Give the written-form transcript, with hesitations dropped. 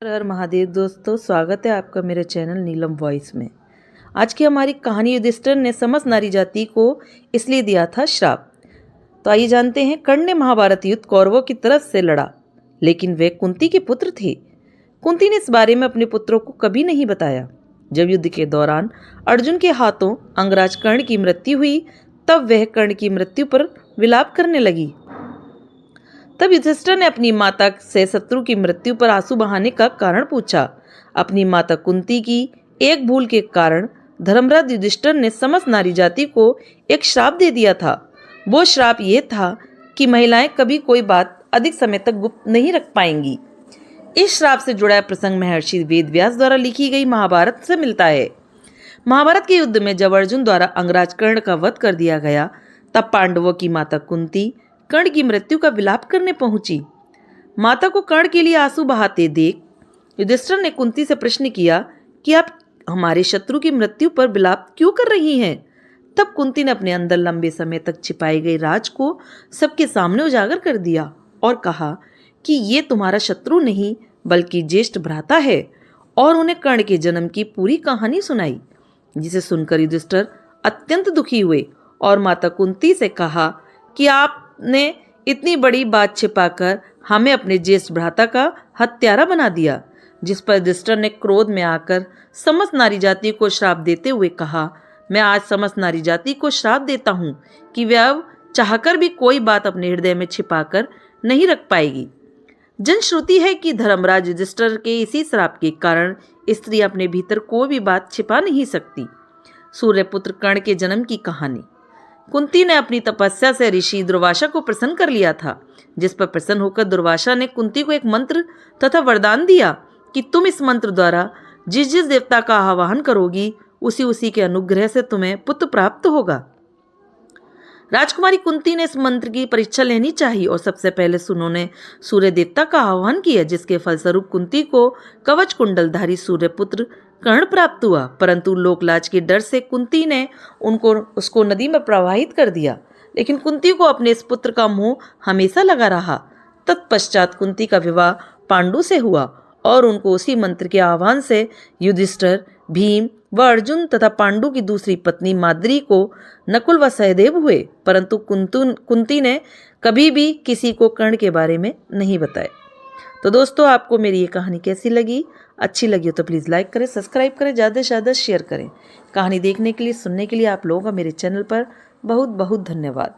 हर हर महादेव दोस्तों, स्वागत है आपका मेरे चैनल नीलम वॉइस में। आज की हमारी कहानी युधिष्ठिर ने समस्त नारी जाति को इसलिए दिया था श्राप। तो आइए जानते हैं। कर्ण ने महाभारत युद्ध कौरवों की तरफ से लड़ा, लेकिन वे कुंती के पुत्र थे। कुंती ने इस बारे में अपने पुत्रों को कभी नहीं बताया। जब युद्ध के दौरान अर्जुन के हाथों अंगराज कर्ण की मृत्यु हुई, तब वह कर्ण की मृत्यु पर विलाप करने लगी। तब युधिष्ठिर ने अपनी माता से शत्रु की मृत्यु पर आंसू बहाने का कारण पूछा। अपनी माता कुंती की एक भूल के कारण धर्मराज युधिष्ठिर ने समस्त नारी जाति को एक श्राप दे दिया था। वो श्राप ये था कि महिलाएं कभी कोई बात अधिक समय तक गुप्त नहीं रख पाएंगी। इस श्राप से जुड़ा प्रसंग महर्षि वेदव्यास द्वारा लिखी गई महाभारत से मिलता है। महाभारत के युद्ध में जब अर्जुन द्वारा अंगराज कर्ण का वध कर दिया गया, तब पांडवों की माता कुंती कर्ण की मृत्यु का विलाप करने पहुंची। माता को कर्ण के लिए आंसू बहाते देख युधिष्ठिर ने कुंती से प्रश्न किया कि आप हमारे शत्रु की मृत्यु पर विलाप क्यों कर रही हैं? तब कुंती ने अपने अंदर लंबे समय तक छिपाई गई राज को सबके सामने उजागर कर दिया और कहा कि ये तुम्हारा शत्रु नहीं बल्कि ज्येष्ठ भ्राता है, और उन्हें कर्ण के जन्म की पूरी कहानी सुनाई, जिसे सुनकर युधिष्ठिर अत्यंत दुखी हुए और माता कुंती से कहा कि आपने इतनी बड़ी बात छिपाकर हमें अपने ज्येष्ठ भ्राता का हत्यारा बना दिया। जिस पर युधिष्ठिर ने क्रोध में आकर समस्त नारी जाति को श्राप देते हुए कहा, मैं आज समस्त नारी जाति को श्राप देता हूँ कि वे अब चाहकर भी कोई बात अपने हृदय में छिपाकर नहीं रख पाएगी। जनश्रुति है कि धर्मराज युधिष्ठिर के इसी श्राप के कारण स्त्री अपने भीतर कोई भी बात छिपा नहीं सकती। सूर्यपुत्र कर्ण के जन्म की कहानी। कुंती ने अपनी तपस्या से ऋषि दुर्वासा को प्रसन्न कर लिया था, जिस पर प्रसन्न होकर दुर्वासा ने कुंती को एक मंत्र तथा वरदान दिया कि तुम इस मंत्र द्वारा जिस जिस देवता का आवाहन करोगी, उसी उसी के अनुग्रह से तुम्हें पुत्र प्राप्त होगा। राजकुमारी कुंती ने इस मंत्र की परीक्षा लेनी चाहिए और सबसे पहले उन्होंने सूर्य देवता का आह्वान किया, जिसके फलस्वरूप कुंती को कवच कुंडलधारी सूर्यपुत्र कर्ण प्राप्त हुआ। परंतु लोकलाज के डर से कुंती ने उसको नदी में प्रवाहित कर दिया, लेकिन कुंती को अपने इस पुत्र का मोह हमेशा लगा रहा। तत्पश्चात कुंती का विवाह पांडु से हुआ और उनको उसी मंत्र के आह्वान से युधिष्ठिर, भीम व अर्जुन तथा पांडु की दूसरी पत्नी माद्री को नकुल व सहदेव हुए। परंतु कुंती ने कभी भी किसी को कर्ण के बारे में नहीं बताया। तो दोस्तों, आपको मेरी ये कहानी कैसी लगी? अच्छी लगी हो तो प्लीज़ लाइक करें, सब्सक्राइब करें, ज़्यादा से ज़्यादा शेयर करें। कहानी देखने के लिए, सुनने के लिए आप लोगों का मेरे चैनल पर बहुत बहुत धन्यवाद।